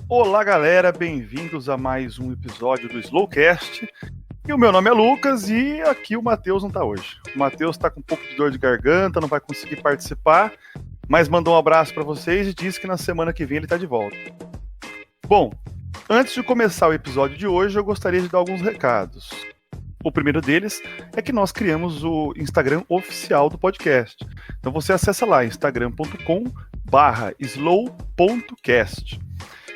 Olá, galera, bem-vindos a mais um episódio do Slowcast. E o meu nome é Lucas e aqui o Matheus não tá hoje. O Matheus tá com um pouco de dor de garganta, não vai conseguir participar, mas mandou um abraço para vocês e disse que na semana que vem ele tá de volta. Bom, antes de começar o episódio de hoje, eu gostaria de dar alguns recados. O primeiro deles é que nós criamos o Instagram oficial do podcast. Então você acessa lá, instagram.com/slow.cast.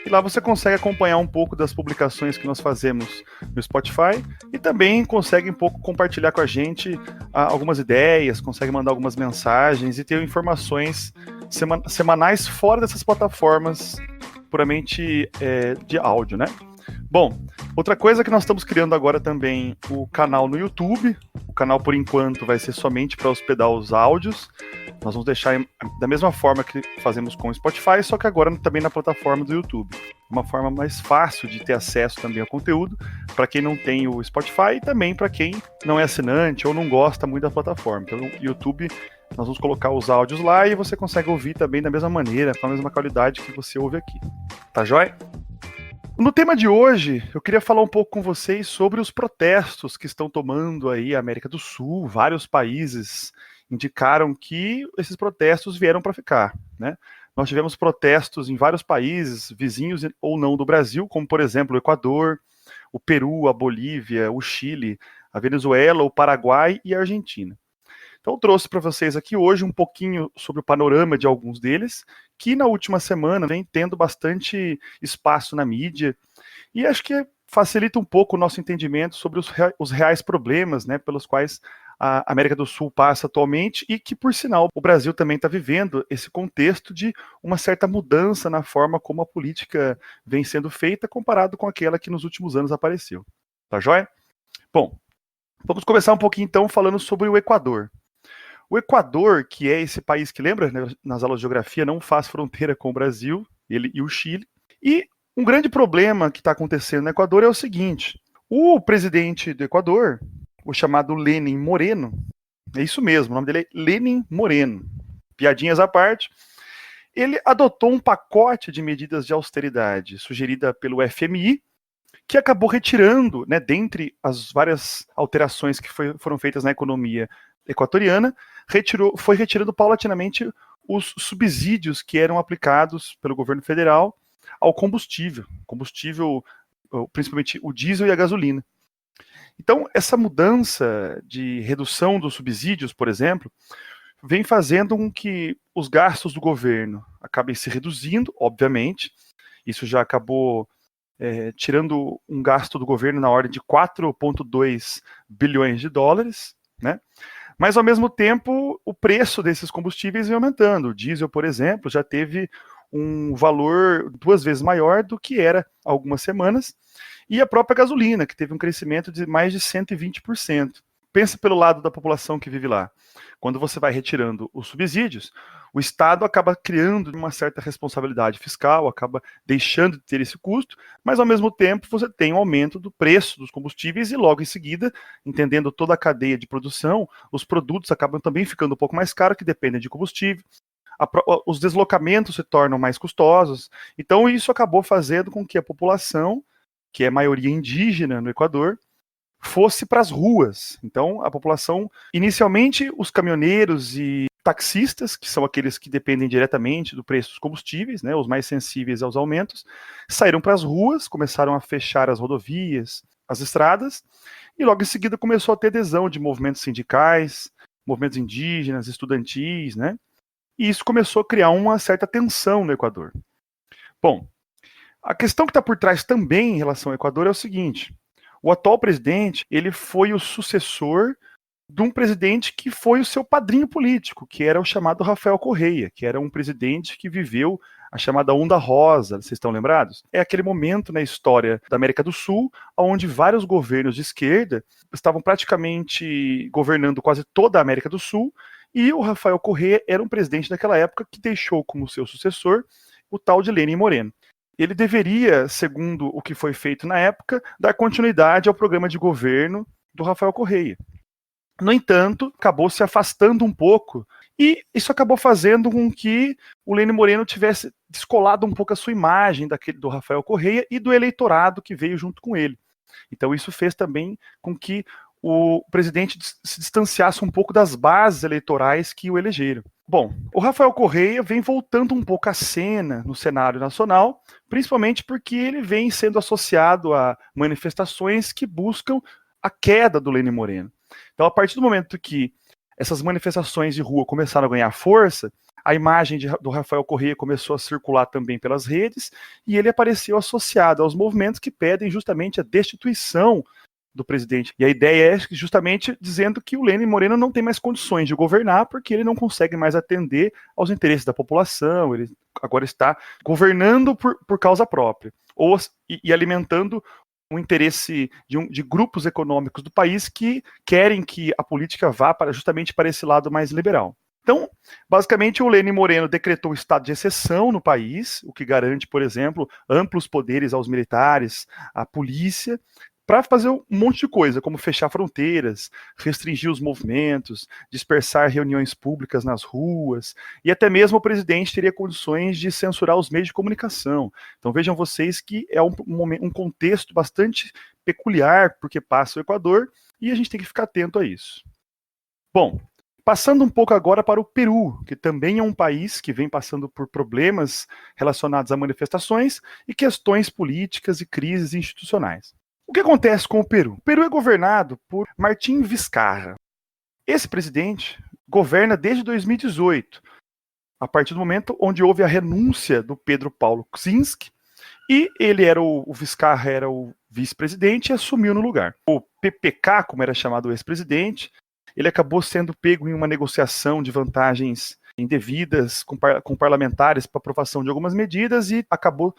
E lá você consegue acompanhar um pouco das publicações que nós fazemos no Spotify e também consegue um pouco compartilhar com a gente algumas ideias, consegue mandar algumas mensagens e ter informações semanais fora dessas plataformas puramente de áudio, né? Bom, outra coisa que nós estamos criando agora também o canal no YouTube. O canal, por enquanto, vai ser somente para hospedar os áudios. Nós vamos deixar da mesma forma que fazemos com o Spotify, só que agora também na plataforma do YouTube. Uma forma mais fácil de ter acesso também ao conteúdo para quem não tem o Spotify e também para quem não é assinante ou não gosta muito da plataforma. Então, no YouTube, nós vamos colocar os áudios lá e você consegue ouvir também da mesma maneira, com a mesma qualidade que você ouve aqui. Tá joia? No tema de hoje, eu queria falar um pouco com vocês sobre os protestos que estão tomando aí a América do Sul. Vários países indicaram que esses protestos vieram para ficar, né? Nós tivemos protestos em vários países, vizinhos ou não do Brasil, como por exemplo o Equador, o Peru, a Bolívia, o Chile, a Venezuela, o Paraguai e a Argentina. Então eu trouxe para vocês aqui hoje um pouquinho sobre o panorama de alguns deles, que na última semana vem tendo bastante espaço na mídia, e acho que facilita um pouco o nosso entendimento sobre os reais problemas, né, pelos quais a América do Sul passa atualmente, e que, por sinal, o Brasil também está vivendo esse contexto de uma certa mudança na forma como a política vem sendo feita, comparado com aquela que nos últimos anos apareceu. Tá joia? Bom, vamos começar um pouquinho então falando sobre o Equador. O Equador, que é esse país que, lembra, né, nas aulas de geografia, não faz fronteira com o Brasil, ele e o Chile. E um grande problema que está acontecendo no Equador é o seguinte: o presidente do Equador, o chamado Lenin Moreno, é isso mesmo, o nome dele é Lenin Moreno, piadinhas à parte, ele adotou um pacote de medidas de austeridade sugerida pelo FMI, que acabou retirando, né, dentre as várias alterações que foram feitas na economia equatoriana, foi retirando paulatinamente os subsídios que eram aplicados pelo governo federal ao combustível, principalmente o diesel e a gasolina. Então, essa mudança de redução dos subsídios, por exemplo, vem fazendo com que os gastos do governo acabem se reduzindo, obviamente. Isso já acabou tirando um gasto do governo na ordem de 4,2 bilhões de dólares, né? Mas, ao mesmo tempo, o preço desses combustíveis vem aumentando. O diesel, por exemplo, já teve um valor 2 vezes maior do que era há algumas semanas, e a própria gasolina, que teve um crescimento de mais de 120%. Pensa pelo lado da população que vive lá. Quando você vai retirando os subsídios, o Estado acaba criando uma certa responsabilidade fiscal, acaba deixando de ter esse custo, mas ao mesmo tempo você tem um aumento do preço dos combustíveis e logo em seguida, entendendo toda a cadeia de produção, os produtos acabam também ficando um pouco mais caros, que dependem de combustível. Os deslocamentos se tornam mais custosos. Então isso acabou fazendo com que a população, que é maioria indígena no Equador, fosse para as ruas. Então, a população, inicialmente, os caminhoneiros e taxistas, que são aqueles que dependem diretamente do preço dos combustíveis, né, os mais sensíveis aos aumentos, saíram para as ruas, começaram a fechar as rodovias, as estradas, e logo em seguida começou a ter adesão de movimentos sindicais, movimentos indígenas, estudantis, né, e isso começou a criar uma certa tensão no Equador. Bom, a questão que está por trás também em relação ao Equador é o seguinte: o atual presidente, ele foi o sucessor de um presidente que foi o seu padrinho político, que era o chamado Rafael Correia, que era um presidente que viveu a chamada Onda Rosa, vocês estão lembrados? É aquele momento na história da América do Sul, onde vários governos de esquerda estavam praticamente governando quase toda a América do Sul, e o Rafael Correia era um presidente daquela época que deixou como seu sucessor o tal de Lenin Moreno. Ele deveria, segundo o que foi feito na época, dar continuidade ao programa de governo do Rafael Correia. No entanto, acabou se afastando um pouco E isso acabou fazendo com que o Lenin Moreno tivesse descolado um pouco a sua imagem do Rafael Correia e do eleitorado que veio junto com ele. Então isso fez também com que o presidente se distanciasse um pouco das bases eleitorais que o elegeram. Bom, o Rafael Correia vem voltando um pouco à cena no cenário nacional, principalmente porque ele vem sendo associado a manifestações que buscam a queda do Lenin Moreno. Então, a partir do momento que essas manifestações de rua começaram a ganhar força, a imagem do Rafael Correia começou a circular também pelas redes e ele apareceu associado aos movimentos que pedem justamente a destituição do presidente. E a ideia é justamente dizendo que o Lenin Moreno não tem mais condições de governar porque ele não consegue mais atender aos interesses da população, ele agora está governando por causa própria, e alimentando o interesse de grupos econômicos do país que querem que a política vá justamente para esse lado mais liberal. Então, basicamente, o Lenin Moreno decretou o estado de exceção no país, o que garante, por exemplo, amplos poderes aos militares, à polícia, para fazer um monte de coisa, como fechar fronteiras, restringir os movimentos, dispersar reuniões públicas nas ruas, e até mesmo o presidente teria condições de censurar os meios de comunicação. Então vejam vocês que é um contexto bastante peculiar, porque passa o Equador, e a gente tem que ficar atento a isso. Bom, passando um pouco agora para o Peru, que também é um país que vem passando por problemas relacionados a manifestações e questões políticas e crises institucionais. O que acontece com o Peru? O Peru é governado por Martín Vizcarra. Esse presidente governa desde 2018, a partir do momento onde houve a renúncia do Pedro Paulo Kuczynski, e ele era o Vizcarra era o vice-presidente e assumiu no lugar. O PPK, como era chamado o ex-presidente, ele acabou sendo pego em uma negociação de vantagens indevidas com parlamentares para aprovação de algumas medidas e acabou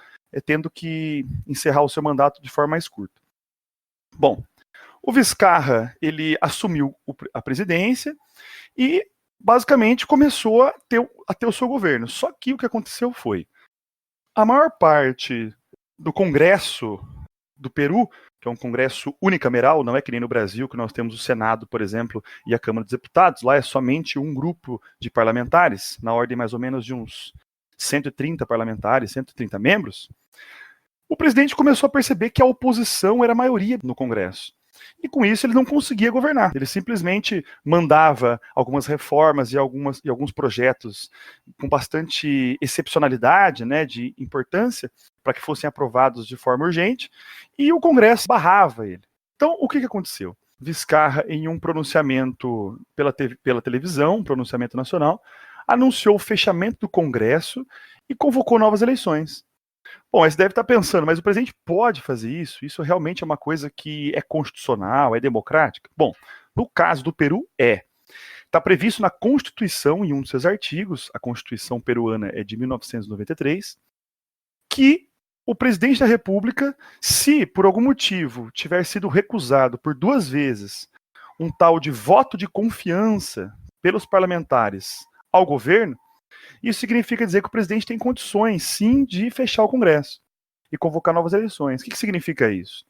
tendo que encerrar o seu mandato de forma mais curta. Bom, o Vizcarra, ele assumiu a presidência e basicamente começou a ter o seu governo. Só que o que aconteceu foi, a maior parte do Congresso do Peru, que é um congresso unicameral, não é que nem no Brasil, que nós temos o Senado, por exemplo, e a Câmara dos Deputados, lá é somente um grupo de parlamentares, na ordem mais ou menos de uns 130 parlamentares, 130 membros. O presidente começou a perceber que a oposição era a maioria no Congresso. E com isso ele não conseguia governar. Ele simplesmente mandava algumas reformas e alguns projetos com bastante excepcionalidade, né, de importância, para que fossem aprovados de forma urgente, e o Congresso barrava ele. Então, o que aconteceu? Vizcarra, em um pronunciamento pela televisão, um pronunciamento nacional, anunciou o fechamento do Congresso e convocou novas eleições. Bom, você deve estar pensando, mas o presidente pode fazer isso? Isso realmente é uma coisa que é constitucional, é democrática? Bom, no caso do Peru, está previsto na Constituição, em um dos seus artigos, a Constituição peruana é de 1993, que o presidente da República, se por algum motivo tiver sido recusado por 2 vezes um tal de voto de confiança pelos parlamentares ao governo, isso significa dizer que o presidente tem condições, sim, de fechar o Congresso e convocar novas eleições. O que significa isso?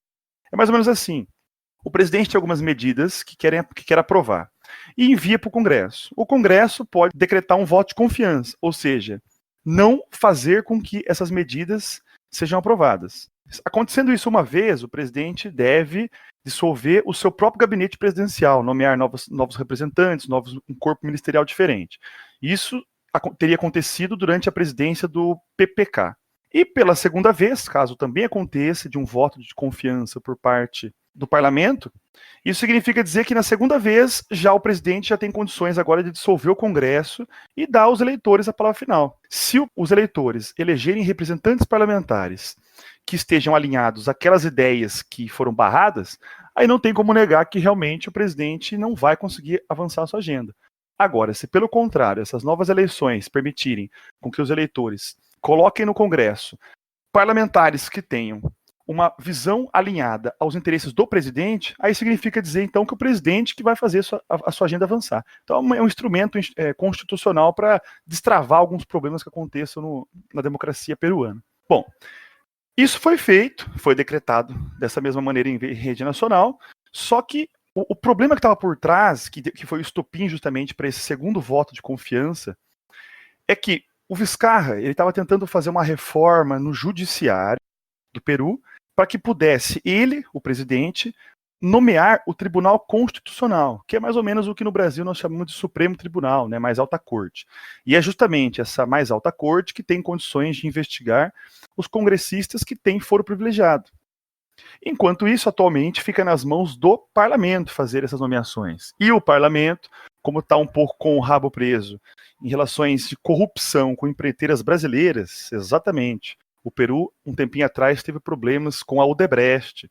É mais ou menos assim. O presidente tem algumas medidas que quer aprovar e envia para o Congresso. O Congresso pode decretar um voto de confiança, ou seja, não fazer com que essas medidas sejam aprovadas. Acontecendo isso uma vez, o presidente deve dissolver o seu próprio gabinete presidencial, nomear novos representantes, um corpo ministerial diferente. Isso teria acontecido durante a presidência do PPK. E pela segunda vez, caso também aconteça de um voto de confiança por parte do parlamento, isso significa dizer que na segunda vez já o presidente já tem condições agora de dissolver o Congresso e dar aos eleitores a palavra final. Se os eleitores elegerem representantes parlamentares que estejam alinhados àquelas ideias que foram barradas, aí não tem como negar que realmente o presidente não vai conseguir avançar a sua agenda. Agora, se pelo contrário, essas novas eleições permitirem com que os eleitores coloquem no Congresso parlamentares que tenham uma visão alinhada aos interesses do presidente, aí significa dizer, então, que o presidente que vai fazer a sua agenda avançar. Então, é um instrumento constitucional para destravar alguns problemas que aconteçam na democracia peruana. Bom, isso foi feito, foi decretado dessa mesma maneira em rede nacional, só que O problema que estava por trás, que foi o estopim justamente para esse segundo voto de confiança, é que o Vizcarra ele estava tentando fazer uma reforma no judiciário do Peru para que pudesse ele, o presidente, nomear o Tribunal Constitucional, que é mais ou menos o que no Brasil nós chamamos de Supremo Tribunal, né, mais alta corte. E é justamente essa mais alta corte que tem condições de investigar os congressistas que têm foro privilegiado. Enquanto isso, atualmente, fica nas mãos do parlamento fazer essas nomeações. E o parlamento, como está um pouco com o rabo preso em relações de corrupção com empreiteiras brasileiras, exatamente. O Peru, um tempinho atrás, teve problemas com a Odebrecht.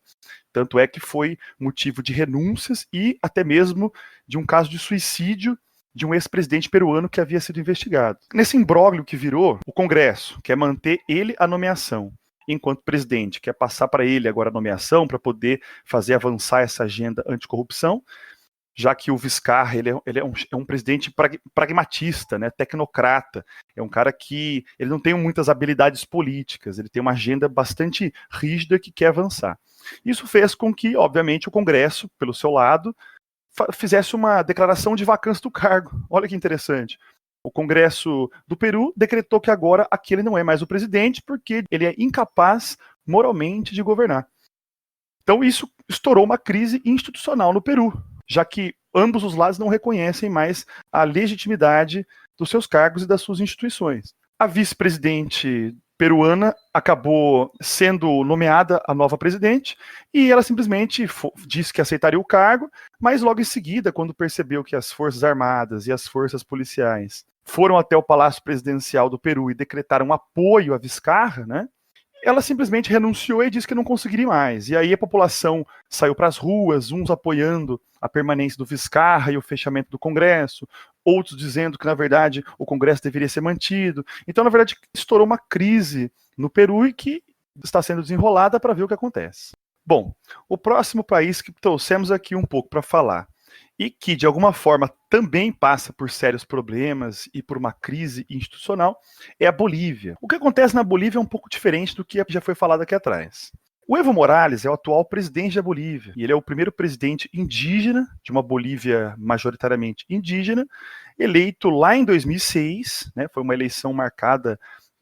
Tanto é que foi motivo de renúncias e até mesmo de um caso de suicídio de um ex-presidente peruano que havia sido investigado. Nesse imbróglio que virou, o Congresso quer manter ele a nomeação. Enquanto presidente, quer passar para ele agora a nomeação para poder fazer avançar essa agenda anticorrupção, já que o Vizcarra ele é um presidente pragmatista, né, tecnocrata, é um cara que ele não tem muitas habilidades políticas, ele tem uma agenda bastante rígida que quer avançar. Isso fez com que, obviamente, o Congresso, pelo seu lado, fizesse uma declaração de vacância do cargo. Olha que interessante. O Congresso do Peru decretou que agora aquele não é mais o presidente porque ele é incapaz moralmente de governar. Então isso estourou uma crise institucional no Peru, já que ambos os lados não reconhecem mais a legitimidade dos seus cargos e das suas instituições. A vice-presidente peruana acabou sendo nomeada a nova presidente e ela simplesmente disse que aceitaria o cargo, mas logo em seguida, quando percebeu que as Forças Armadas e as forças policiais foram até o Palácio Presidencial do Peru e decretaram apoio a Vizcarra, né? Ela simplesmente renunciou e disse que não conseguiria mais. E aí a população saiu para as ruas, uns apoiando a permanência do Vizcarra e o fechamento do Congresso, outros dizendo que, na verdade, o Congresso deveria ser mantido. Então, na verdade, estourou uma crise no Peru e que está sendo desenrolada para ver o que acontece. Bom, o próximo país que trouxemos aqui um pouco para falar e que, de alguma forma, também passa por sérios problemas e por uma crise institucional, é a Bolívia. O que acontece na Bolívia é um pouco diferente do que já foi falado aqui atrás. O Evo Morales é o atual presidente da Bolívia, e ele é o primeiro presidente indígena, de uma Bolívia majoritariamente indígena, eleito lá em 2006, né, foi uma eleição marcada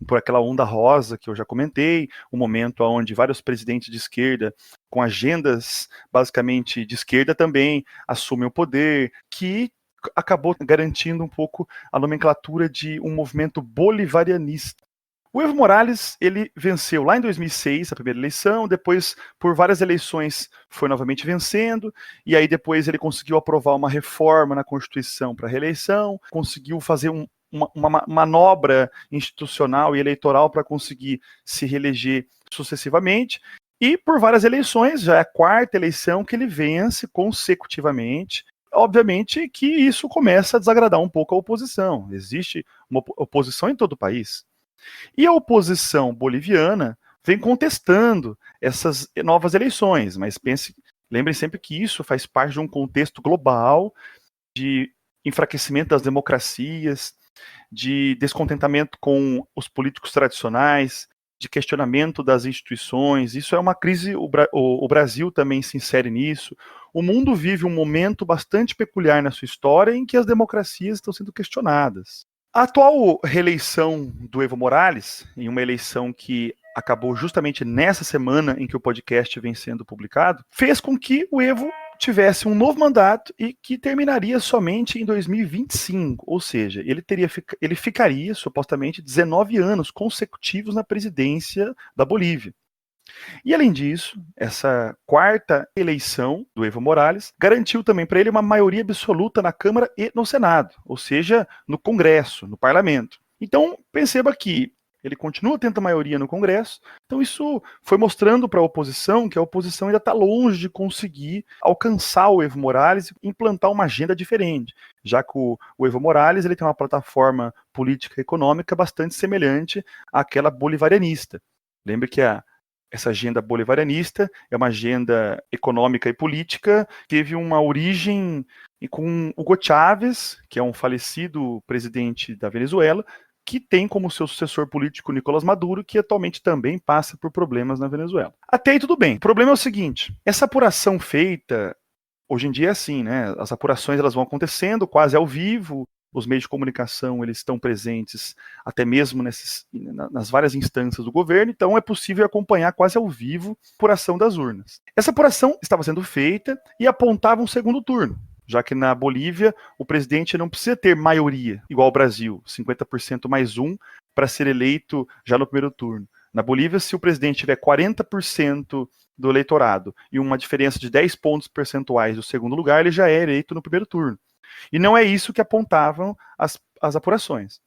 por aquela onda rosa que eu já comentei, um momento onde vários presidentes de esquerda, com agendas basicamente de esquerda também, assumem o poder, que acabou garantindo um pouco a nomenclatura de um movimento bolivarianista. O Evo Morales, ele venceu lá em 2006 a primeira eleição, depois por várias eleições foi novamente vencendo, e aí depois ele conseguiu aprovar uma reforma na Constituição para a reeleição, conseguiu fazer uma manobra institucional e eleitoral para conseguir se reeleger sucessivamente, e por várias eleições, já é a quarta eleição que ele vence consecutivamente. Obviamente que isso começa a desagradar um pouco a oposição, existe uma oposição em todo o país. E a oposição boliviana vem contestando essas novas eleições, mas lembrem sempre que isso faz parte de um contexto global de enfraquecimento das democracias, de descontentamento com os políticos tradicionais, de questionamento das instituições. Isso é uma crise, o Brasil também se insere nisso. O mundo vive um momento bastante peculiar na sua história em que as democracias estão sendo questionadas. A atual reeleição do Evo Morales, em uma eleição que acabou justamente nessa semana em que o podcast vem sendo publicado, fez com que o Evo tivesse um novo mandato e que terminaria somente em 2025, ou seja, ele ficaria supostamente 19 anos consecutivos na presidência da Bolívia. E além disso, essa quarta eleição do Evo Morales garantiu também para ele uma maioria absoluta na Câmara e no Senado, ou seja, no Congresso, no Parlamento. Então, perceba que ele continua tendo maioria no Congresso, então isso foi mostrando para a oposição que a oposição ainda está longe de conseguir alcançar o Evo Morales e implantar uma agenda diferente, já que o Evo Morales ele tem uma plataforma política e econômica bastante semelhante àquela bolivarianista. Lembre que essa agenda bolivarianista é uma agenda econômica e política, teve uma origem com Hugo Chávez, que é um falecido presidente da Venezuela, que tem como seu sucessor político Nicolás Maduro, que atualmente também passa por problemas na Venezuela. Até aí tudo bem. O problema é o seguinte, essa apuração feita hoje em dia é assim, né? As apurações elas vão acontecendo quase ao vivo, os meios de comunicação eles estão presentes até mesmo nas várias instâncias do governo, então é possível acompanhar quase ao vivo a apuração das urnas. Essa apuração estava sendo feita e apontava um segundo turno, já que na Bolívia o presidente não precisa ter maioria, igual ao Brasil, 50% mais um, para ser eleito já no primeiro turno. Na Bolívia, se o presidente tiver 40% do eleitorado e uma diferença de 10 pontos percentuais do segundo lugar, ele já é eleito no primeiro turno. E não é isso que apontavam as apurações.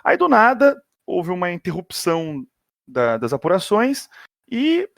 Aí, do nada, houve uma interrupção das apurações e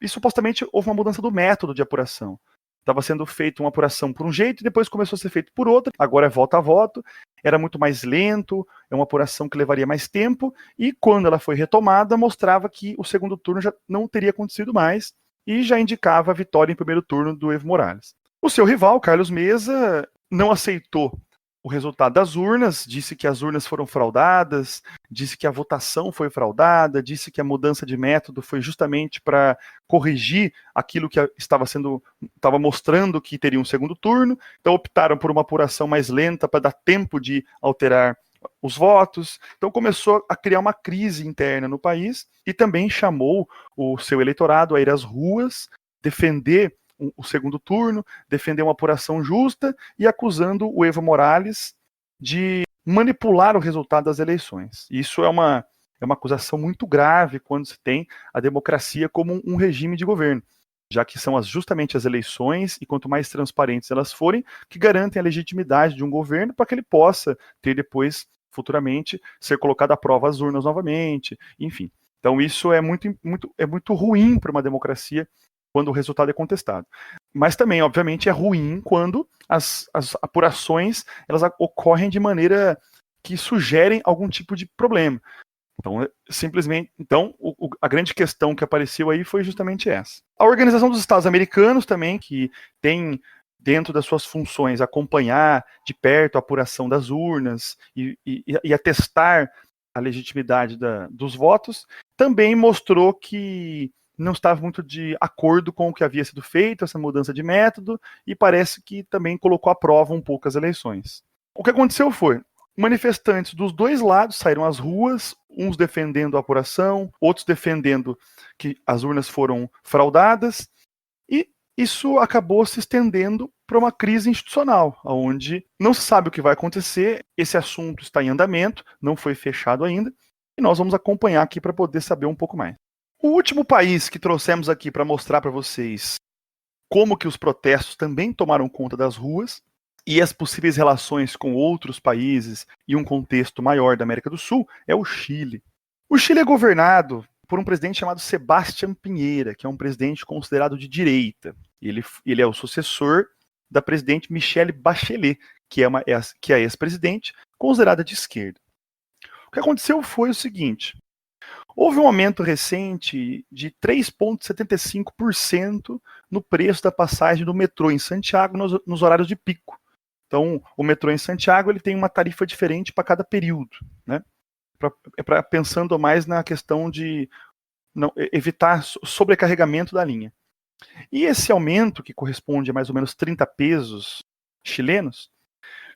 supostamente houve uma mudança do método de apuração. Estava sendo feita uma apuração por um jeito e depois começou a ser feito por outro, agora é voto a voto, era muito mais lento, é uma apuração que levaria mais tempo, e quando ela foi retomada, mostrava que o segundo turno já não teria acontecido mais, e já indicava a vitória em primeiro turno do Evo Morales. O seu rival, Carlos Mesa, não aceitou o resultado das urnas, disse que as urnas foram fraudadas, disse que a votação foi fraudada, disse que a mudança de método foi justamente para corrigir aquilo que estava mostrando que teria um segundo turno, então optaram por uma apuração mais lenta para dar tempo de alterar os votos, então começou a criar uma crise interna no país e também chamou o seu eleitorado a ir às ruas, defender o segundo turno, defender uma apuração justa e acusando o Evo Morales de manipular o resultado das eleições. Isso é uma acusação muito grave quando se tem a democracia como um regime de governo, já que são justamente as eleições, e quanto mais transparentes elas forem, que garantem a legitimidade de um governo para que ele possa ter depois, futuramente, ser colocado à prova às urnas novamente, enfim. Então isso é muito ruim para uma democracia quando o resultado é contestado. Mas também, obviamente, é ruim quando as apurações elas ocorrem de maneira que sugerem algum tipo de problema. Então, simplesmente, a grande questão que apareceu aí foi justamente essa. A Organização dos Estados Americanos também, que tem dentro das suas funções acompanhar de perto a apuração das urnas e atestar a legitimidade dos votos, também mostrou que não estava muito de acordo com o que havia sido feito, essa mudança de método, e parece que também colocou à prova um pouco as eleições. O que aconteceu foi, manifestantes dos dois lados saíram às ruas, uns defendendo a apuração, outros defendendo que as urnas foram fraudadas, e isso acabou se estendendo para uma crise institucional, onde não se sabe o que vai acontecer, esse assunto está em andamento, não foi fechado ainda, e nós vamos acompanhar aqui para poder saber um pouco mais. O último país que trouxemos aqui para mostrar para vocês como que os protestos também tomaram conta das ruas e as possíveis relações com outros países e um contexto maior da América do Sul é o Chile. O Chile é governado por um presidente chamado Sebastián Piñera, que é um presidente considerado de direita. Ele é o sucessor da presidente Michelle Bachelet, que é a ex-presidente, considerada de esquerda. O que aconteceu foi o seguinte: houve um aumento recente de 3,75% no preço da passagem do metrô em Santiago nos horários de pico. Então, o metrô em Santiago ele tem uma tarifa diferente para cada período, né? Pensando mais na questão de evitar sobrecarregamento da linha. E esse aumento, que corresponde a mais ou menos 30 pesos chilenos,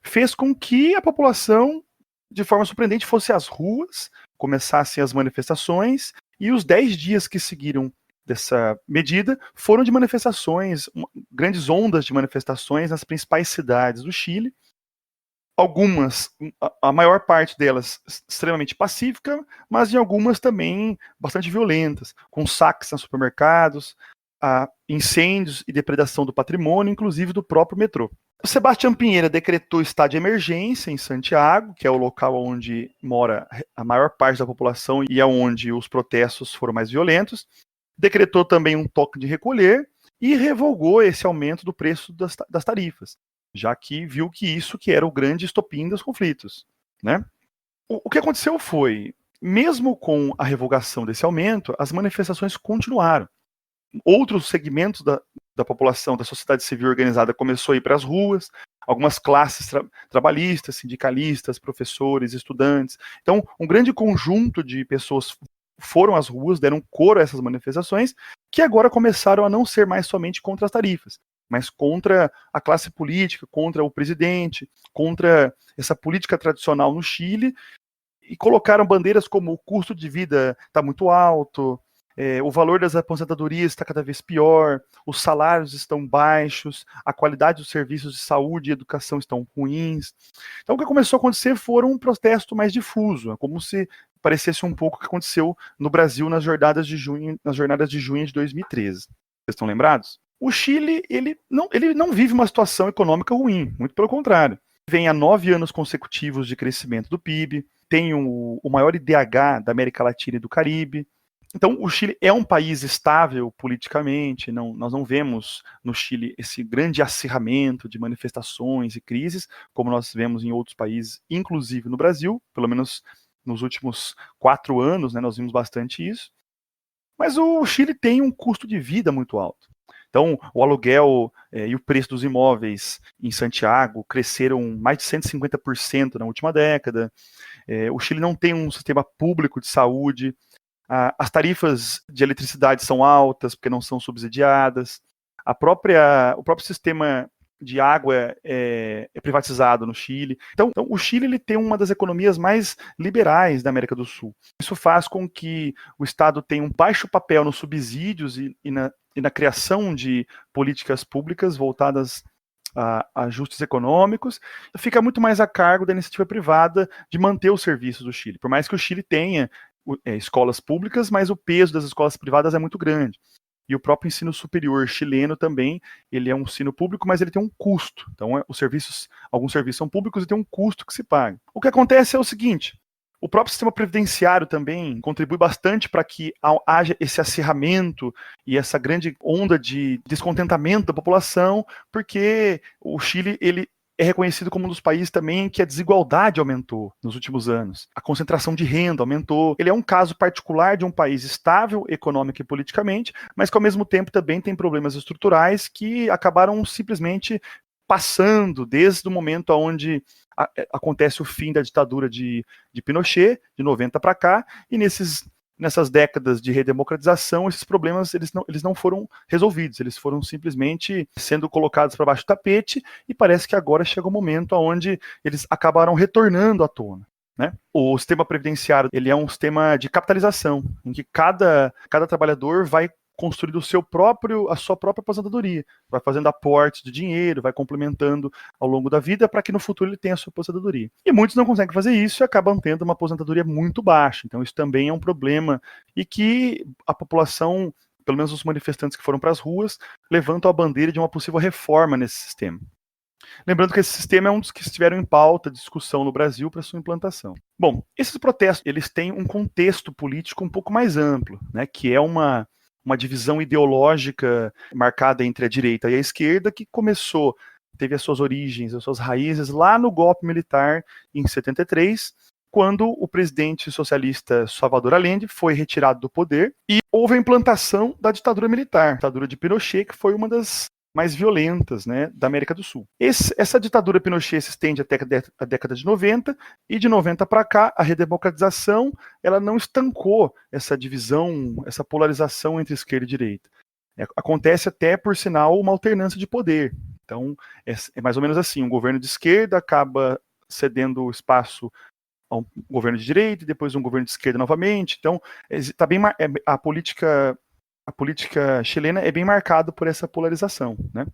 fez com que a população, de forma surpreendente, fosse às ruas, começassem as manifestações, e os 10 dias que seguiram dessa medida foram de manifestações, grandes ondas de manifestações nas principais cidades do Chile, algumas, a maior parte delas extremamente pacífica, mas em algumas também bastante violentas, com saques nos supermercados, incêndios e depredação do patrimônio, inclusive do próprio metrô. O Sebastián Piñera decretou estado de emergência em Santiago, que é o local onde mora a maior parte da população e é onde os protestos foram mais violentos. Decretou também um toque de recolher e revogou esse aumento do preço das tarifas, já que viu que isso que era o grande estopim dos conflitos, né? O que aconteceu foi, mesmo com a revogação desse aumento, as manifestações continuaram. Outros segmentos da população, da sociedade civil organizada começou a ir para as ruas, algumas classes trabalhistas, sindicalistas, professores, estudantes. Então, um grande conjunto de pessoas foram às ruas, deram coro a essas manifestações, que agora começaram a não ser mais somente contra as tarifas, mas contra a classe política, contra o presidente, contra essa política tradicional no Chile, e colocaram bandeiras como o custo de vida está muito alto, o valor das aposentadorias está cada vez pior, os salários estão baixos, a qualidade dos serviços de saúde e educação estão ruins. Então o que começou a acontecer foram um protesto mais difuso, como se parecesse um pouco o que aconteceu no Brasil nas jornadas de junho de 2013. Vocês estão lembrados? O Chile, ele não vive uma situação econômica ruim, muito pelo contrário. Vem há 9 anos consecutivos de crescimento do PIB, tem o maior IDH da América Latina e do Caribe. Então, o Chile é um país estável politicamente, nós não vemos no Chile esse grande acirramento de manifestações e crises, como nós vemos em outros países, inclusive no Brasil, pelo menos nos últimos 4 anos, né, nós vimos bastante isso. Mas o Chile tem um custo de vida muito alto. Então, o aluguel e o preço dos imóveis em Santiago cresceram mais de 150% na última década. O Chile não tem um sistema público de saúde. As tarifas de eletricidade são altas porque não são subsidiadas. O próprio sistema de água é privatizado no Chile. Então, o Chile ele tem uma das economias mais liberais da América do Sul. Isso faz com que o Estado tenha um baixo papel nos subsídios e na criação de políticas públicas voltadas a ajustes econômicos, fica muito mais a cargo da iniciativa privada de manter os serviços do Chile. Por mais que o Chile tenha escolas públicas, mas o peso das escolas privadas é muito grande. E o próprio ensino superior chileno também, ele é um ensino público, mas ele tem um custo. Então, alguns serviços são públicos e tem um custo que se paga. O que acontece é o seguinte: o próprio sistema previdenciário também contribui bastante para que haja esse acirramento e essa grande onda de descontentamento da população, porque o Chile, ele é reconhecido como um dos países também que a desigualdade aumentou nos últimos anos. A concentração de renda aumentou. Ele é um caso particular de um país estável econômica e politicamente, mas que ao mesmo tempo também tem problemas estruturais que acabaram simplesmente passando desde o momento onde acontece o fim da ditadura de Pinochet, de 90 para cá, e nessas décadas de redemocratização, esses problemas eles não foram resolvidos, eles foram simplesmente sendo colocados para baixo do tapete, e parece que agora chega o momento onde eles acabaram retornando à tona. Né? O sistema previdenciário ele é um sistema de capitalização, em que cada trabalhador vai construindo a sua própria aposentadoria, vai fazendo aportes de dinheiro, vai complementando ao longo da vida para que no futuro ele tenha a sua aposentadoria. E muitos não conseguem fazer isso e acabam tendo uma aposentadoria muito baixa. Então isso também é um problema e que a população, pelo menos os manifestantes que foram para as ruas, levantam a bandeira de uma possível reforma nesse sistema. Lembrando que esse sistema é um dos que estiveram em pauta de discussão no Brasil para sua implantação. Bom, esses protestos eles têm um contexto político um pouco mais amplo, né, que é uma divisão ideológica marcada entre a direita e a esquerda que teve as suas origens, as suas raízes lá no golpe militar em 73, quando o presidente socialista Salvador Allende foi retirado do poder e houve a implantação da ditadura militar, a ditadura de Pinochet, que foi uma das mais violentas, né, da América do Sul. Essa ditadura Pinochet se estende até a década de 90, e de 90 para cá, a redemocratização ela não estancou essa divisão, essa polarização entre esquerda e direita. Acontece até, por sinal, uma alternância de poder. Então, é mais ou menos assim, um governo de esquerda acaba cedendo espaço a um governo de direita, e depois um governo de esquerda novamente. Então, tá bem, a política chilena é bem marcada por essa polarização, né?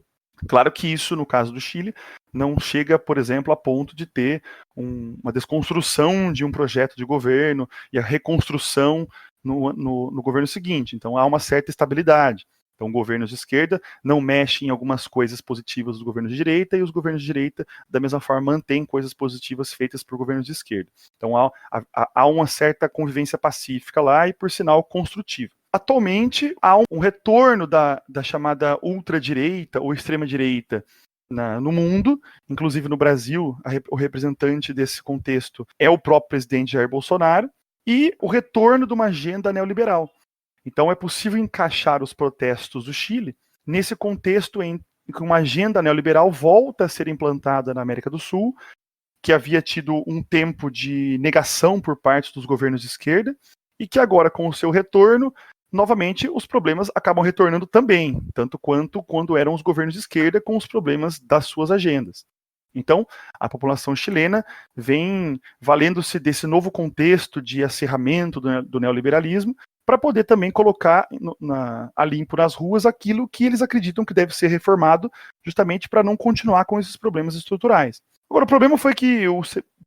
Claro que isso, no caso do Chile, não chega, por exemplo, a ponto de ter uma desconstrução de um projeto de governo e a reconstrução no governo seguinte. Então, há uma certa estabilidade. Então, governos de esquerda não mexem em algumas coisas positivas dos governos de direita, e os governos de direita, da mesma forma, mantêm coisas positivas feitas por governos de esquerda. Então, há uma certa convivência pacífica lá e, por sinal, construtiva. Atualmente, há um retorno da chamada ultradireita ou extrema-direita no mundo, inclusive no Brasil, o representante desse contexto é o próprio presidente Jair Bolsonaro, e o retorno de uma agenda neoliberal. Então é possível encaixar os protestos do Chile nesse contexto em que uma agenda neoliberal volta a ser implantada na América do Sul, que havia tido um tempo de negação por parte dos governos de esquerda, e que agora, com o seu retorno, novamente os problemas acabam retornando também, tanto quanto quando eram os governos de esquerda com os problemas das suas agendas. Então, a população chilena vem valendo-se desse novo contexto de acirramento do neoliberalismo para poder também colocar a limpo nas ruas aquilo que eles acreditam que deve ser reformado, justamente para não continuar com esses problemas estruturais. Agora, o problema foi que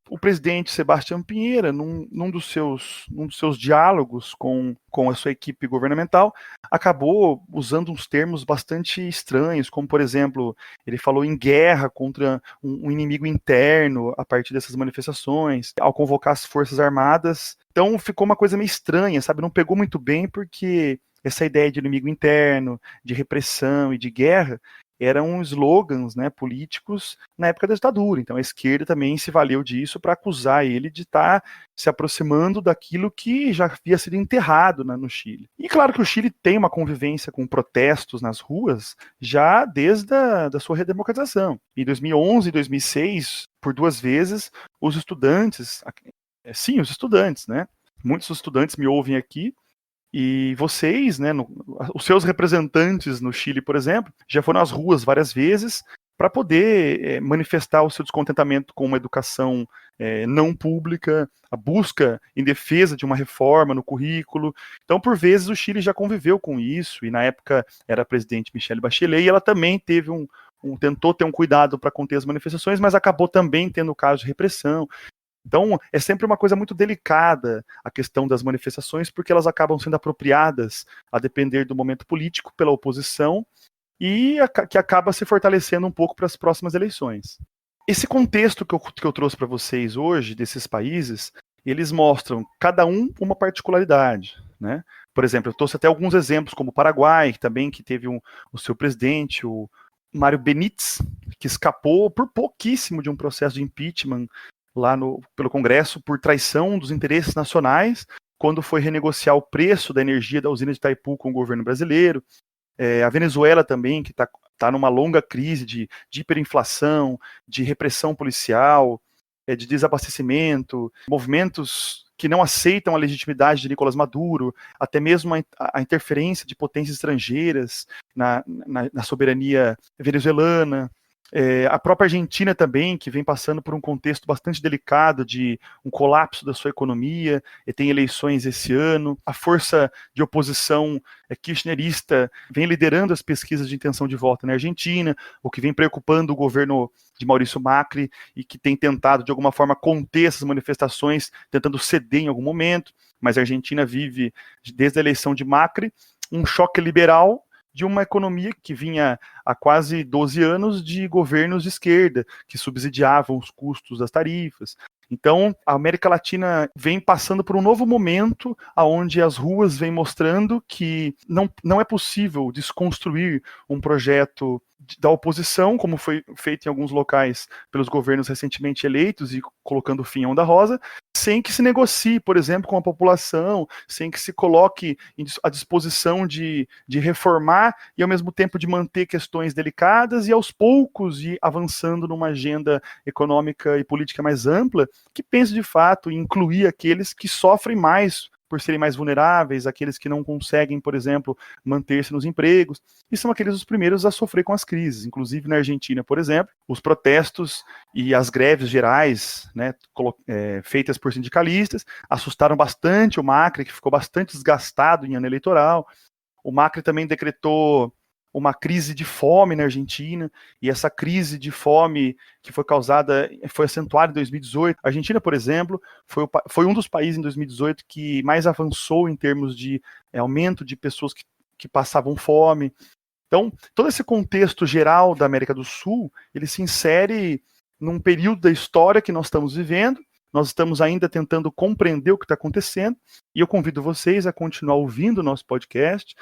o presidente Sebastião Pinheira, num dos seus diálogos com a sua equipe governamental, acabou usando uns termos bastante estranhos, como, por exemplo, ele falou em guerra contra um inimigo interno a partir dessas manifestações, ao convocar as Forças Armadas. Então ficou uma coisa meio estranha, sabe? Não pegou muito bem, porque essa ideia de inimigo interno, de repressão e de guerra eram slogans, né, políticos na época da ditadura. Então a esquerda também se valeu disso para acusar ele de estar se aproximando daquilo que já havia sido enterrado, né, no Chile. E claro que o Chile tem uma convivência com protestos nas ruas já desde da sua redemocratização. Em 2011 e 2006, por 2 vezes, os estudantes, os estudantes, né? Muitos estudantes me ouvem aqui, e vocês, né, os seus representantes no Chile, por exemplo, já foram às ruas várias vezes para poder manifestar o seu descontentamento com uma educação não pública, a busca em defesa de uma reforma no currículo. Então, por vezes, o Chile já conviveu com isso, e na época era a presidente Michelle Bachelet, e ela também teve tentou ter um cuidado para conter as manifestações, mas acabou também tendo casos de repressão. Então, é sempre uma coisa muito delicada a questão das manifestações, porque elas acabam sendo apropriadas, a depender do momento político, pela oposição, e que acaba se fortalecendo um pouco para as próximas eleições. Esse contexto que eu trouxe para vocês hoje, desses países, eles mostram cada uma particularidade, né? Por exemplo, eu trouxe até alguns exemplos, como o Paraguai, que teve o seu presidente, o Mário Benítez, que escapou por pouquíssimo de um processo de impeachment lá pelo Congresso por traição dos interesses nacionais, quando foi renegociar o preço da energia da usina de Itaipu com o governo brasileiro. A Venezuela também, que está numa longa crise de hiperinflação, de repressão policial, de desabastecimento, movimentos que não aceitam a legitimidade de Nicolás Maduro, até mesmo a interferência de potências estrangeiras na soberania venezuelana. A própria Argentina também, que vem passando por um contexto bastante delicado de um colapso da sua economia, e tem eleições esse ano. A força de oposição kirchnerista vem liderando as pesquisas de intenção de voto na Argentina, o que vem preocupando o governo de Maurício Macri, e que tem tentado, de alguma forma, conter essas manifestações, tentando ceder em algum momento. Mas a Argentina vive, desde a eleição de Macri, um choque liberal de uma economia que vinha há quase 12 anos de governos de esquerda, que subsidiavam os custos das tarifas. Então, a América Latina vem passando por um novo momento, onde as ruas vêm mostrando que não é possível desconstruir um projeto da oposição, como foi feito em alguns locais pelos governos recentemente eleitos e colocando fim à Onda Rosa, sem que se negocie, por exemplo, com a população, sem que se coloque à disposição de reformar e, ao mesmo tempo, de manter questões delicadas e, aos poucos, ir avançando numa agenda econômica e política mais ampla, que pense, de fato, em incluir aqueles que sofrem mais por serem mais vulneráveis, aqueles que não conseguem, por exemplo, manter-se nos empregos, e são aqueles os primeiros a sofrer com as crises. Inclusive na Argentina, por exemplo, os protestos e as greves gerais, né, feitas por sindicalistas, assustaram bastante o Macri, que ficou bastante desgastado em ano eleitoral. O Macri também decretou uma crise de fome na Argentina, e essa crise de fome que foi acentuada em 2018. A Argentina, por exemplo, foi um dos países em 2018 que mais avançou em termos de aumento de pessoas que passavam fome. Então, todo esse contexto geral da América do Sul, ele se insere num período da história que nós estamos vivendo. Nós estamos ainda tentando compreender o que está acontecendo, e eu convido vocês a continuar ouvindo o nosso podcast,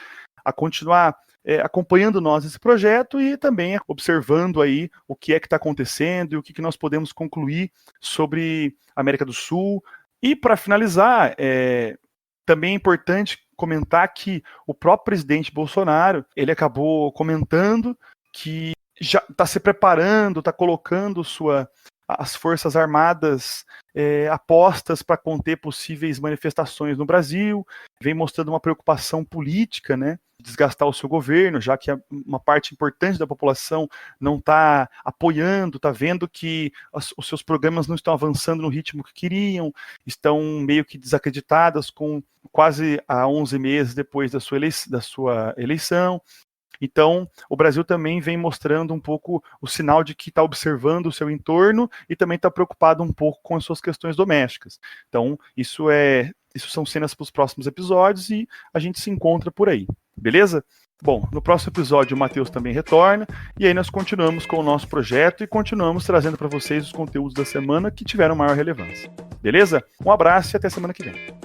a continuar acompanhando nós esse projeto e também observando aí o que é que está acontecendo e o que nós podemos concluir sobre a América do Sul. E para finalizar, também é importante comentar que o próprio presidente Bolsonaro, ele acabou comentando que já está se preparando, está colocando as Forças Armadas apostas para conter possíveis manifestações no Brasil, vem mostrando uma preocupação política, né, de desgastar o seu governo, já que uma parte importante da população não está apoiando, está vendo que os seus programas não estão avançando no ritmo que queriam, estão meio que desacreditadas com quase 11 meses depois da sua eleição. Então, o Brasil também vem mostrando um pouco o sinal de que está observando o seu entorno e também está preocupado um pouco com as suas questões domésticas. Então, isso são cenas para os próximos episódios e a gente se encontra por aí, beleza? Bom, no próximo episódio o Matheus também retorna e aí nós continuamos com o nosso projeto e continuamos trazendo para vocês os conteúdos da semana que tiveram maior relevância. Beleza? Um abraço e até semana que vem.